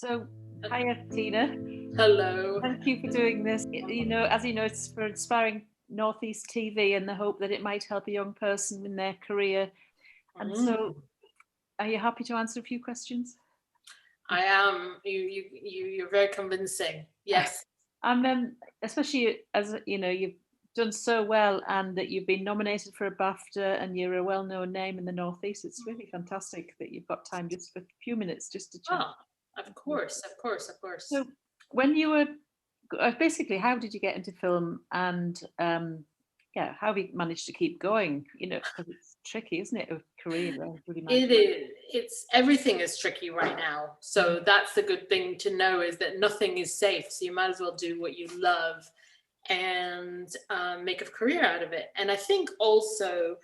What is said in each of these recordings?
So, hiya, Tina. Hello. Thank you for doing this. As you know, it's for inspiring Northeast TV and the hope that it might help a young person in their career. And so, are you happy to answer a few questions? I am. You're very convincing. Yes. And especially as you've done so well, and that you've been nominated for a BAFTA, and you're a well-known name in the Northeast. It's really fantastic that you've got time just for a few minutes just to chat. Oh, of course, of course, of course. So, when you were basically, how did you get into film, and how have you managed to keep going? Because it's tricky, isn't it, a career? It is. It's everything is tricky right now. So that's the good thing to know, is that nothing is safe. So you might as well do what you love and make a career out of it. And I think also,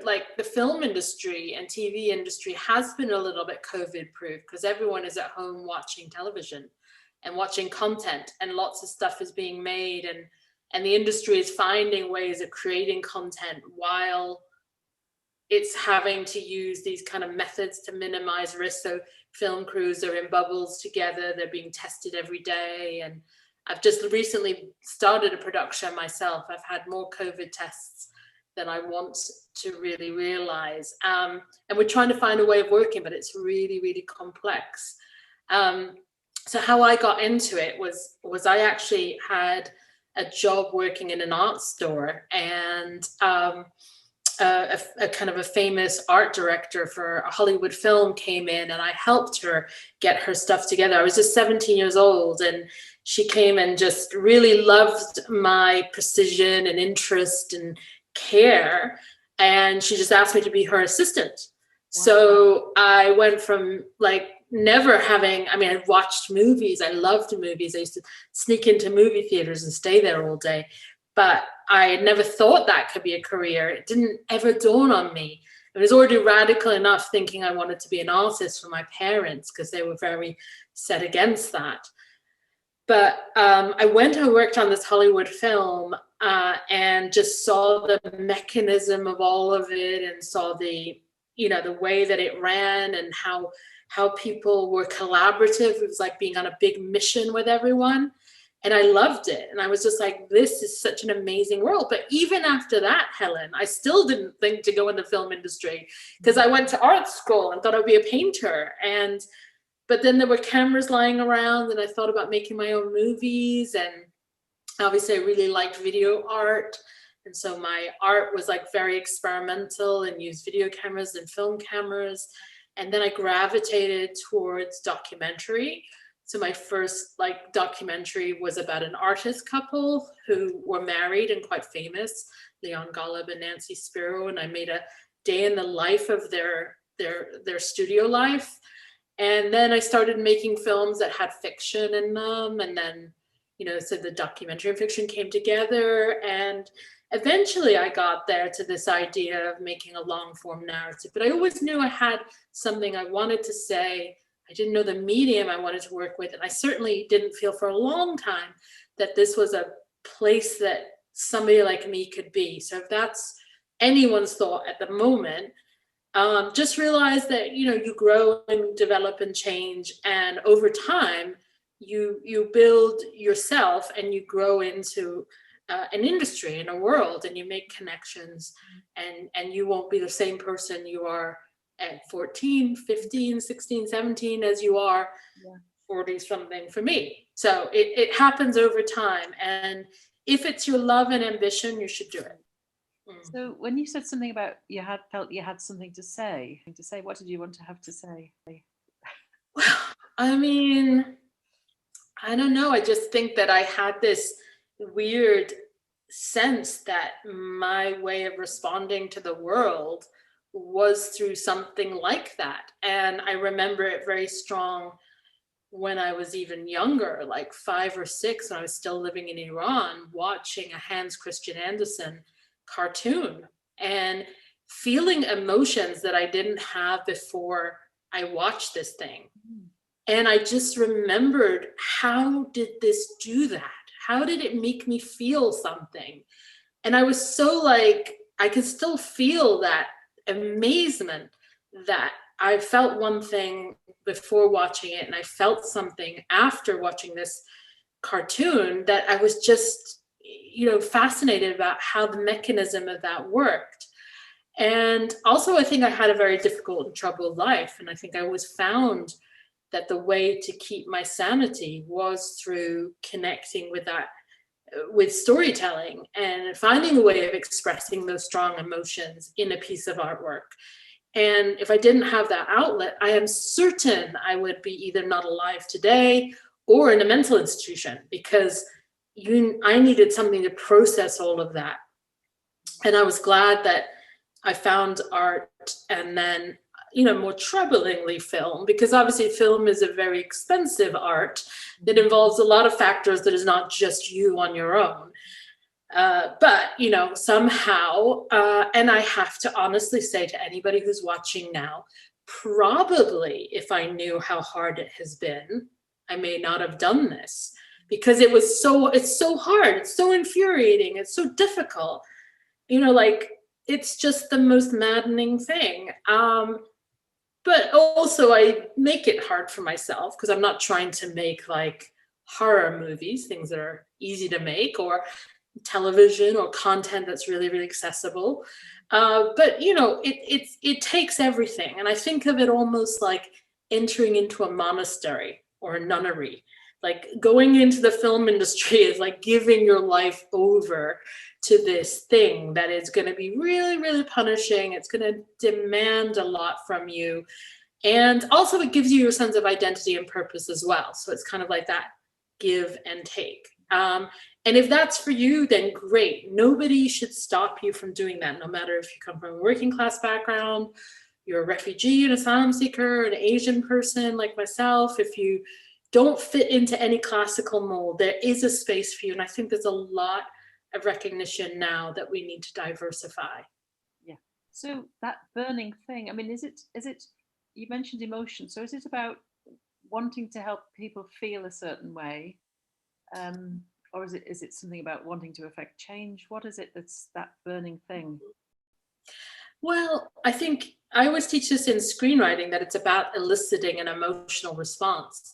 like the film industry and TV industry has been a little bit COVID proof, because everyone is at home watching television and watching content, and lots of stuff is being made, and the industry is finding ways of creating content while it's having to use these kind of methods to minimize risk. So film crews are in bubbles together, they're being tested every day. And I've just recently started a production myself. I've had more COVID tests than I want to really realize. And we're trying to find a way of working, but it's really, really complex. So how I got into it was I actually had a job working in an art store, and a kind of a famous art director for a Hollywood film came in, and I helped her get her stuff together. I was just 17 years old, and she came and just really loved my precision and interest and care. And she just asked me to be her assistant. Wow. So I went from like never having, I watched movies. I loved movies. I used to sneak into movie theaters and stay there all day. But I never thought that could be a career. It didn't ever dawn on me. It was already radical enough thinking I wanted to be an artist for my parents, because they were very set against that. But I went and worked on this Hollywood film and just saw the mechanism of all of it, and saw the way that it ran, and how people were collaborative. It was like being on a big mission with everyone. And I loved it. And I was just like, this is such an amazing world. But even after that, Helen, I still didn't think to go in the film industry, because I went to art school and thought I'd be a painter. But then there were cameras lying around, and I thought about making my own movies. And obviously I really liked video art. And so my art was like very experimental and used video cameras and film cameras. And then I gravitated towards documentary. So my first documentary was about an artist couple who were married and quite famous, Leon Golub and Nancy Spiro. And I made a day in the life of their studio life. And then I started making films that had fiction in them. And then, so the documentary and fiction came together. And eventually I got there to this idea of making a long form narrative. But I always knew I had something I wanted to say. I didn't know the medium I wanted to work with. And I certainly didn't feel for a long time that this was a place that somebody like me could be. So if that's anyone's thought at the moment, just realize that, you grow and develop and change. And over time, you build yourself, and you grow into an industry and a world, and you make connections, and you won't be the same person you are at 14, 15, 16, 17 as you are 40 something for me. So it happens over time. And if it's your love and ambition, you should do it. So when you said something about felt you had something to say, what did you want to have to say? Well, I don't know. I just think that I had this weird sense that my way of responding to the world was through something like that. And I remember it very strong when I was even younger, like 5 or 6, when I was still living in Iran, watching a Hans Christian Andersen cartoon and feeling emotions that I didn't have before I watched this thing. And I just remembered, how did this do that? How did it make me feel something? And I was so I could still feel that amazement that I felt one thing before watching it, and I felt something after watching this cartoon, that I was just, fascinated about how the mechanism of that worked. And also, I think I had a very difficult and troubled life. And I think I always found that the way to keep my sanity was through connecting with that, with storytelling, and finding a way of expressing those strong emotions in a piece of artwork. And if I didn't have that outlet, I am certain I would be either not alive today or in a mental institution, because I needed something to process all of that. And I was glad that I found art, and then, more troublingly, film, because obviously film is a very expensive art that involves a lot of factors that is not just you on your own. But, somehow, and I have to honestly say to anybody who's watching now, probably if I knew how hard it has been, I may not have done this, because it's so hard. It's so infuriating. It's so difficult. Like, it's just the most maddening thing. But also I make it hard for myself, because I'm not trying to make like horror movies, things that are easy to make, or television or content that's really, really accessible. But it takes everything. And I think of it almost like entering into a monastery or a nunnery. Like, going into the film industry is like giving your life over to this thing that is going to be really, really punishing. It's going to demand a lot from you. And also it gives you a sense of identity and purpose as well. So it's kind of like that give and take. And if that's for you, then great. Nobody should stop you from doing that, no matter if you come from a working class background, you're a refugee, an asylum seeker, an Asian person like myself. If you don't fit into any classical mold, there is a space for you. And I think there's a lot of recognition now that we need to diversify. Yeah. So that burning thing, I mean, is it, you mentioned emotion. So is it about wanting to help people feel a certain way? Or is it something about wanting to affect change? What is it that's that burning thing? Well, I think I always teach this in screenwriting, that it's about eliciting an emotional response.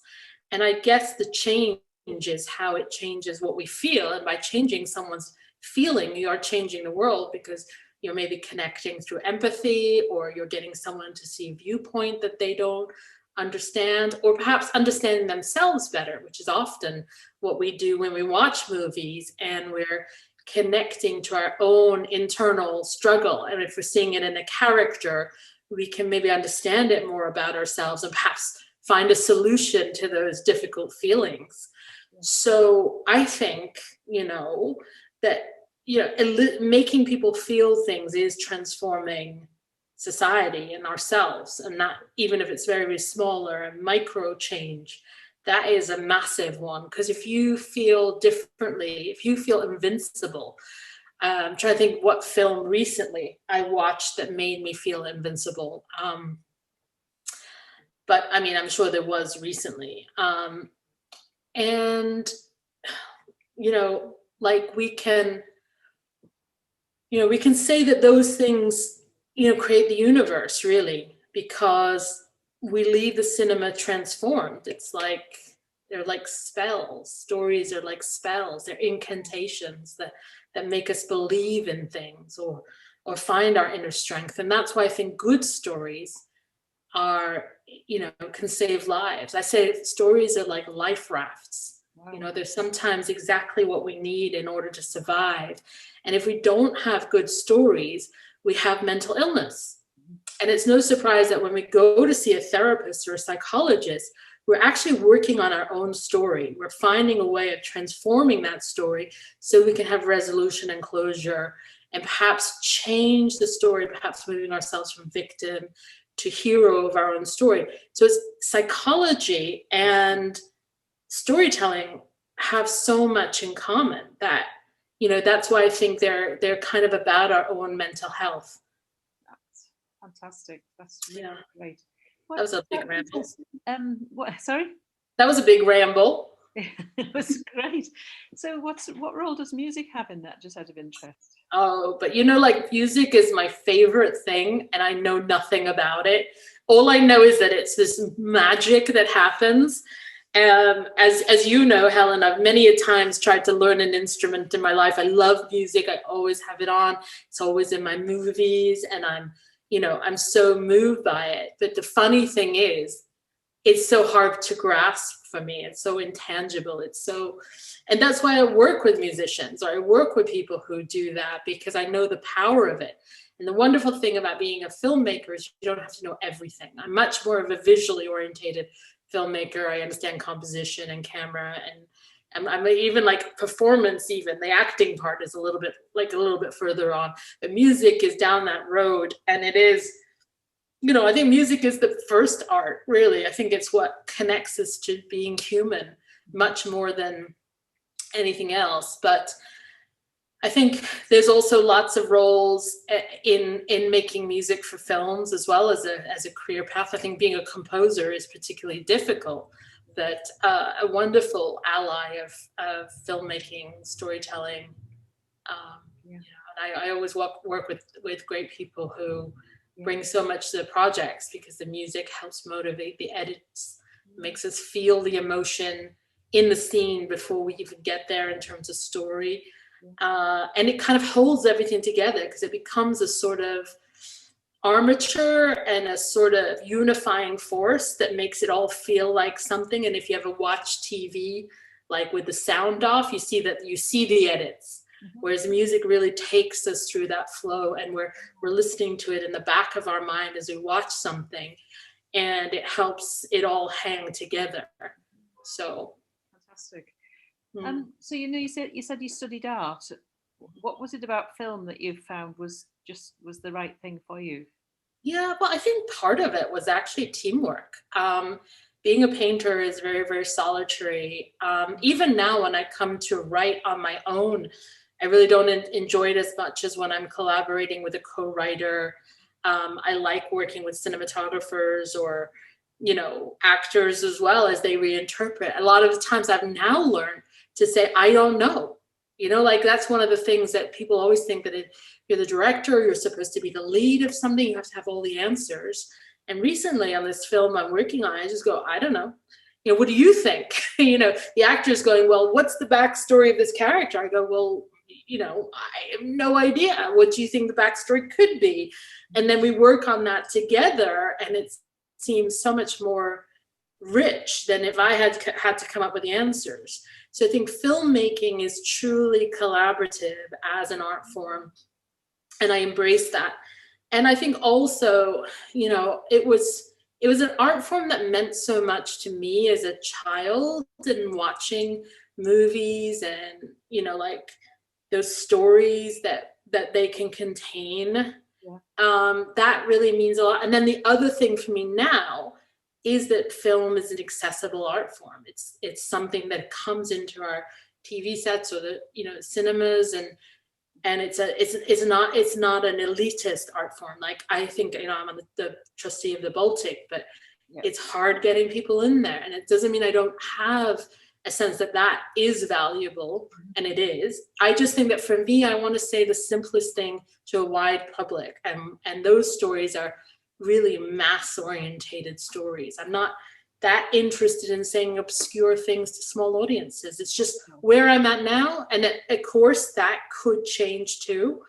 And I guess the change is how it changes what we feel. And by changing someone's feeling, you are changing the world, because you're maybe connecting through empathy, or you're getting someone to see a viewpoint that they don't understand, or perhaps understanding themselves better, which is often what we do when we watch movies, and we're connecting to our own internal struggle. And if we're seeing it in a character, we can maybe understand it more about ourselves, and perhaps find a solution to those difficult feelings. So I think, that, making people feel things is transforming society and ourselves. And that, even if it's very, very small or a micro change, that is a massive one. Because if you feel differently, if you feel invincible, I'm trying to think what film recently I watched that made me feel invincible. But I mean, I'm sure there was recently. And, like, we can say that those things, create the universe, really, because we leave the cinema transformed. It's like, they're like spells. Stories are like spells. They're incantations that make us believe in things, or find our inner strength. And that's why I think good stories are, can save lives. I say stories are like life rafts. Wow. They're sometimes exactly what we need in order to survive. And if we don't have good stories, we have mental illness. And it's no surprise that when we go to see a therapist or a psychologist, we're actually working on our own story. We're finding a way of transforming that story so we can have resolution and closure, and perhaps change the story, perhaps moving ourselves from victim to hero of our own story. So it's psychology and storytelling have so much in common that, that's why I think they're kind of about our own mental health. That's fantastic. That's really great. That was a big ramble. What? Sorry? That was a big ramble. It was great. So what role does music have in that, just out of interest? Oh, but like, music is my favorite thing, and I know nothing about it. All I know is that it's this magic that happens. As you know, Helen, I've many a times tried to learn an instrument in my life. I love music. I always have it on. It's always in my movies, and I'm so moved by it. But the funny thing is, it's so hard to grasp for me. It's so intangible. And that's why I work with musicians, or I work with people who do that, because I know the power of it. And the wonderful thing about being a filmmaker is you don't have to know everything. I'm much more of a visually orientated filmmaker. I understand composition and camera, and I'm even like performance, even the acting part is a little bit further on. But music is down that road, and it is, I think music is the first art, really. I think it's what connects us to being human much more than anything else. But I think there's also lots of roles in making music for films, as well as a career path. I think being a composer is particularly difficult, but a wonderful ally of filmmaking, storytelling. And I always work with great people who bring so much to the projects, because the music helps motivate, the edits makes us feel the emotion in the scene before we even get there in terms of story. And it kind of holds everything together, because it becomes a sort of armature and a sort of unifying force that makes it all feel like something. And if you ever watch TV, like with the sound off, you see the edits. Whereas music really takes us through that flow, and we're listening to it in the back of our mind as we watch something, and it helps it all hang together. So fantastic. So you said you studied art. What was it about film that you found was the right thing for you? Yeah, well, I think part of it was actually teamwork. Being a painter is very, very solitary. Even now, when I come to write on my own, I really don't enjoy it as much as when I'm collaborating with a co-writer. I like working with cinematographers or, actors as well, as they reinterpret. A lot of the times I've now learned to say, I don't know. That's one of the things that people always think, that you're the director, you're supposed to be the lead of something, you have to have all the answers. And recently on this film I'm working on, I just go, I don't know. What do you think? The actor's going, well, what's the backstory of this character? I go, well, I have no idea. What do you think the backstory could be? And then we work on that together, and it seems so much more rich than if I had to come up with the answers. So I think filmmaking is truly collaborative as an art form, and I embrace that. And I think also, it was an art form that meant so much to me as a child, and watching movies and, like those stories that they can contain. That really means a lot. And then the other thing for me now is that film is an accessible art form. It's something that comes into our TV sets or the cinemas, and it's not an elitist art form. Like, I think I'm on the trustee of the Baltic, but it's hard getting people in there, and it doesn't mean I don't have a sense that is valuable, and it is. I just think that for me, I want to say the simplest thing to a wide public, and those stories are really mass-orientated stories. I'm not that interested in saying obscure things to small audiences. It's just where I'm at now, and of course that could change too.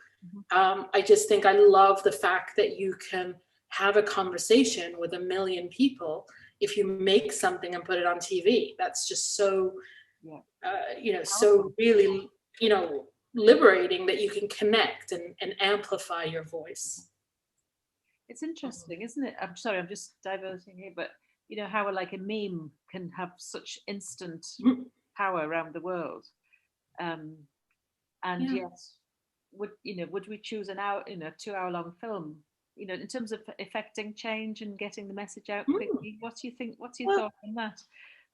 I just think I love the fact that you can have a conversation with 1 million people if you make something and put it on TV. That's just so, so really, liberating, that you can connect and amplify your voice. It's interesting, isn't it? I'm sorry, I'm just diverting here, but how like a meme can have such instant power around the world. And yet, would we choose an hour, 2-hour long film, in terms of effecting change and getting the message out quickly? What do you think? What's your thought on that?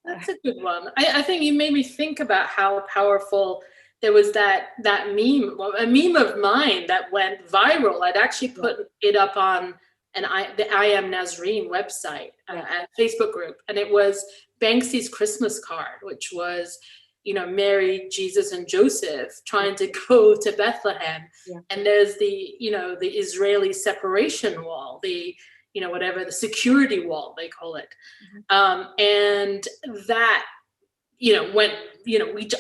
That's a good one. I think you made me think about how powerful. There was that meme, a meme of mine that went viral. I'd actually put it up on the I Am Nazreen website, a Facebook group, and it was Banksy's Christmas card, which was, Mary, Jesus, and Joseph trying to go to Bethlehem, and there's the Israeli separation wall, the whatever, the security wall, they call it. And that, when,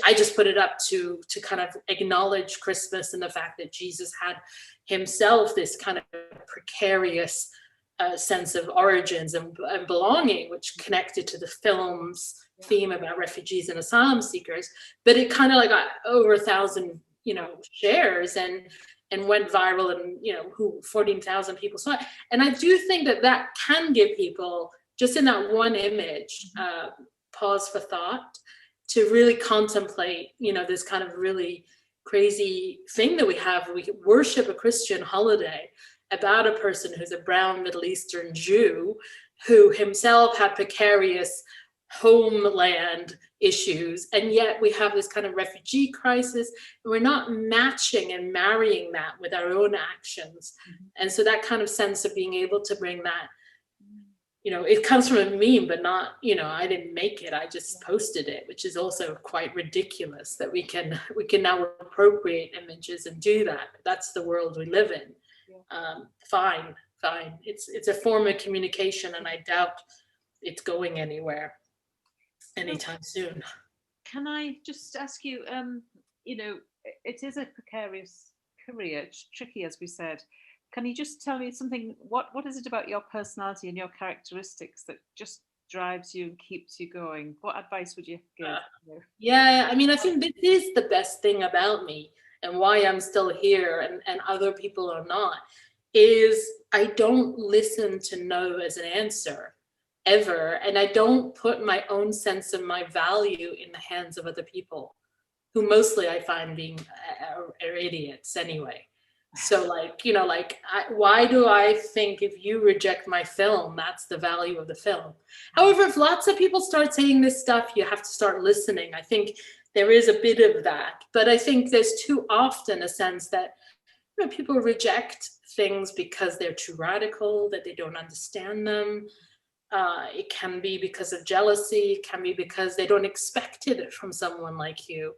I just put it up to kind of acknowledge Christmas and the fact that Jesus had himself this kind of precarious sense of origins and belonging, which connected to the film's theme about refugees and asylum seekers. But it kind of like got over 1,000, shares and went viral, and 14,000 people saw it. And I do think that can give people, just in that one image, pause for thought, to really contemplate, this kind of really crazy thing that we have. We worship a Christian holiday about a person who's a brown Middle Eastern Jew who himself had precarious homeland issues, and yet we have this kind of refugee crisis, and we're not matching and marrying that with our own actions. And so that kind of sense of being able to bring that, it comes from a meme, but not, I didn't make it, I just posted it, which is also quite ridiculous that we can now appropriate images and do that. That's the world we live in. Fine. It's a form of communication, and I doubt it's going anywhere anytime soon. Can I just ask you, it is a precarious career, it's tricky, as we said. Can you just tell me something, what is it about your personality and your characteristics that just drives you and keeps you going? What advice would you give? Yeah, I mean, I think this is the best thing about me, and why I'm still here and other people are not, is I don't listen to no as an answer ever. And I don't put my own sense of my value in the hands of other people, who mostly I find being are idiots anyway. So why do I think if you reject my film, that's the value of the film? However, if lots of people start saying this stuff, you have to start listening. I think there is a bit of that, but I think there's too often a sense that people reject things because they're too radical, that they don't understand them. It can be because of jealousy. It can be because they don't expect it from someone like you.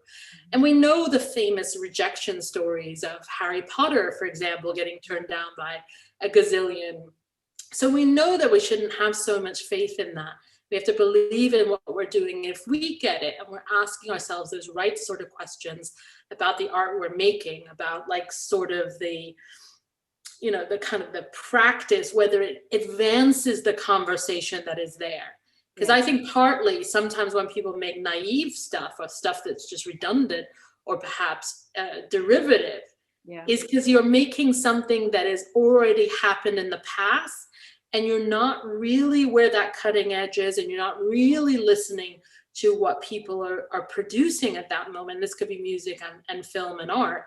And we know the famous rejection stories of Harry Potter, for example, getting turned down by a gazillion. So we know that we shouldn't have so much faith in that. We have to believe in what we're doing. If we get it and we're asking ourselves those right sort of questions about the art we're making, about sort of the kind of the practice, whether it advances the conversation that is there. Because I think partly sometimes when people make naive stuff or stuff that's just redundant or perhaps derivative, is because you're making something that has already happened in the past, and you're not really where that cutting edge is, and you're not really listening to what people are producing at that moment. This could be music and film and art.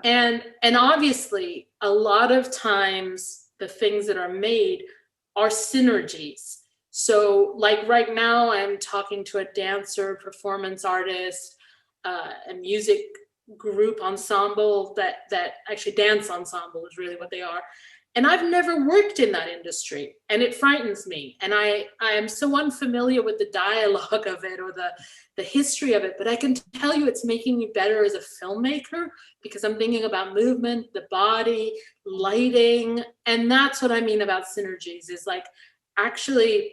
And obviously, a lot of times the things that are made are synergies. So right now, I'm talking to a dancer, performance artist, a music group ensemble that actually dance ensemble is really what they are. And I've never worked in that industry, and it frightens me. And I am so unfamiliar with the dialogue of it or the history of it, but I can tell you it's making me better as a filmmaker, because I'm thinking about movement, the body, lighting. And that's what I mean about synergies, is actually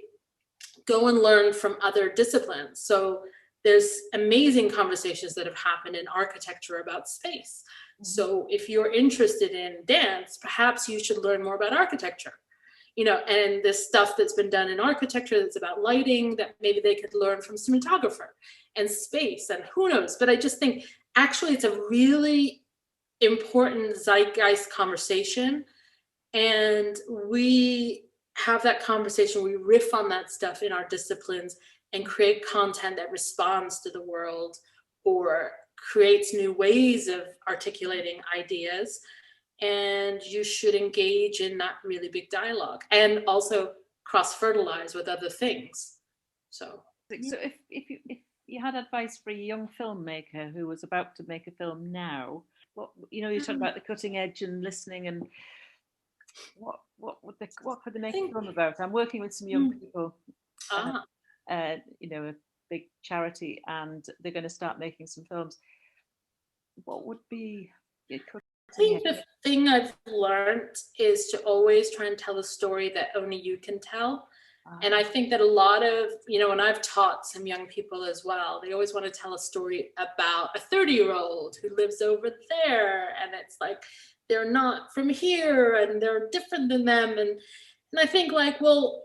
go and learn from other disciplines. So there's amazing conversations that have happened in architecture about space. So if you're interested in dance, perhaps you should learn more about architecture, and this stuff that's been done in architecture that's about lighting, that maybe they could learn from cinematographer, and space, and who knows. But I just think actually it's a really important zeitgeist conversation, and we have that conversation, we riff on that stuff in our disciplines and create content that responds to the world or creates new ways of articulating ideas. And you should engage in that really big dialogue, and also cross-fertilize with other things. So if you had advice for a young filmmaker who was about to make a film now, what you talk about the cutting edge and listening, and what could they make a film about? I'm working with some young people, a big charity, and they're going to start making some films. What would be a cutting think the thing I've learned is to always try and tell a story that only you can tell. And I think that a lot of, when I've taught some young people as well, they always want to tell a story about a 30-year-old who lives over there. And it's like, they're not from here and they're different than them. And I think like, well,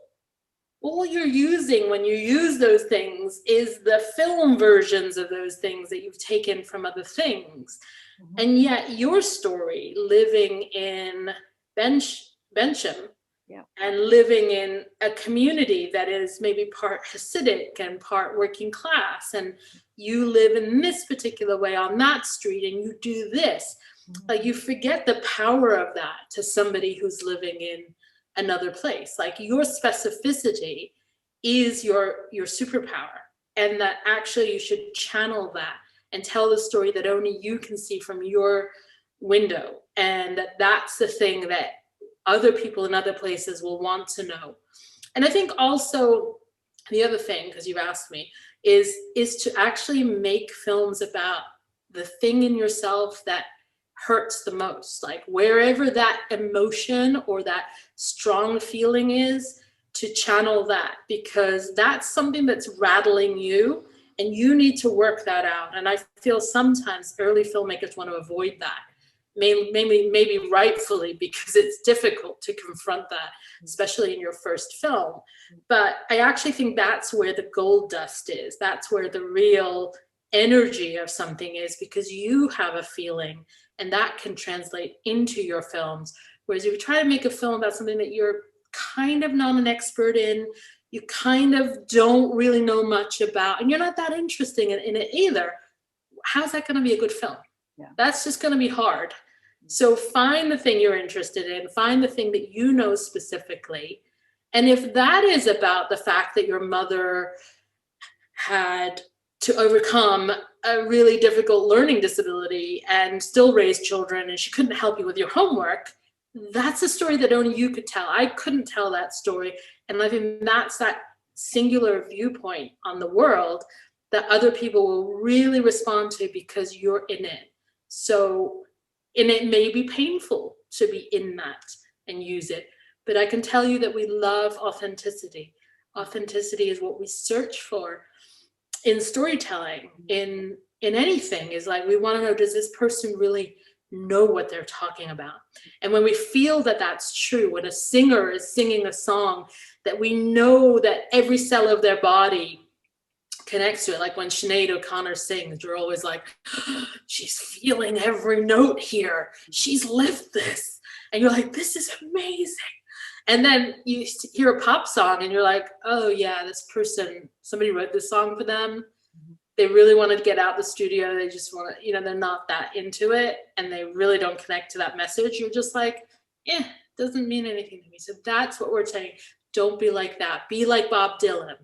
all you're using when you use those things is the film versions of those things that you've taken from other things. Mm-hmm. And yet your story living in Bensham, yeah, and living in a community that is maybe part Hasidic and part working class, and you live in this particular way on that street and you do this, mm-hmm, like you forget the power of that to somebody who's living in another place. Like your specificity is your superpower, and that actually you should channel that and tell the story that only you can see from your window, and that's the thing that other people in other places will want to know. And I think also the other thing, because you've asked me, is to actually make films about the thing in yourself that hurts the most, like wherever that emotion or that strong feeling is, to channel that, because that's something that's rattling you and you need to work that out. And I feel sometimes early filmmakers want to avoid that, maybe rightfully, because it's difficult to confront that, especially in your first film. But I actually think that's where the gold dust is. That's where the real energy of something is, because you have a feeling and that can translate into your films. Whereas if you try to make a film about something that you're kind of not an expert in, you kind of don't really know much about, and you're not that interested in it either, how's that going to be a good film? Yeah. That's just going to be hard. So find the thing you're interested in, find the thing that you know specifically. And if that is about the fact that your mother had to overcome a really difficult learning disability and still raise children, and she couldn't help you with your homework, that's a story that only you could tell. I couldn't tell that story. And I think that's that singular viewpoint on the world that other people will really respond to because you're in it. So, and it may be painful to be in that and use it, but I can tell you that we love authenticity. Authenticity is what we search for in storytelling, in anything. Is like, we want to know, does this person really know what they're talking about? And when we feel that that's true, when a singer is singing a song that we know that every cell of their body connects to it, like when Sinead O'Connor sings, you're always like, oh, she's feeling every note here, she's lived this, and you're like, this is amazing. And then you hear a pop song and you're like, oh yeah, this person, somebody wrote this song for them, they really want to get out the studio, they just want to, they're not that into it, and they really don't connect to that message. You're just like, doesn't mean anything to me. So that's what we're saying. Don't be like that. Be like Bob Dylan.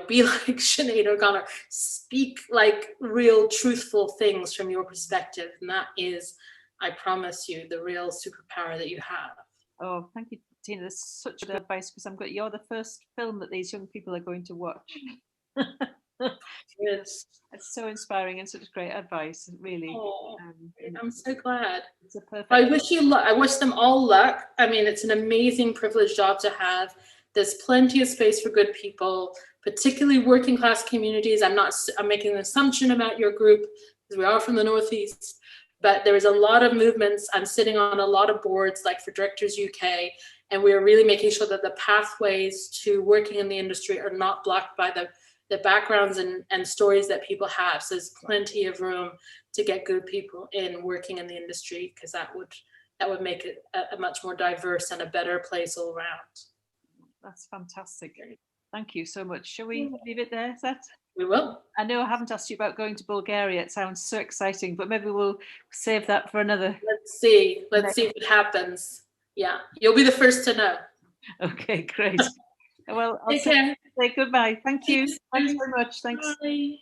Be like Sinead O'Connor. Speak like real, truthful things from your perspective. And that is, I promise you, the real superpower that you have. Oh, thank you, Tina. That's such good advice, because you're the first film that these young people are going to watch. Yes. It's so inspiring and such great advice, really. Oh, I'm so glad. It's a perfect. I wish you luck. I wish them all luck. I mean, it's an amazing privileged job to have. There's plenty of space for good people, particularly working class communities. I'm making an assumption about your group, because we are from the Northeast, but there is a lot of movements. I'm sitting on a lot of boards, like for Directors UK, and we're really making sure that the pathways to working in the industry are not blocked by the backgrounds and stories that people have. So there's plenty of room to get good people in working in the industry, because that would make it a much more diverse and a better place all around. That's fantastic. Thank you so much. Shall we leave it there, Seth? We will. I know I haven't asked you about going to Bulgaria. It sounds so exciting, but maybe we'll save that for another. Let's see if it happens. Yeah, you'll be the first to know. Okay, great. Well, I'll Take care. say goodbye. Thank you. Thanks very much. Thanks. Bye.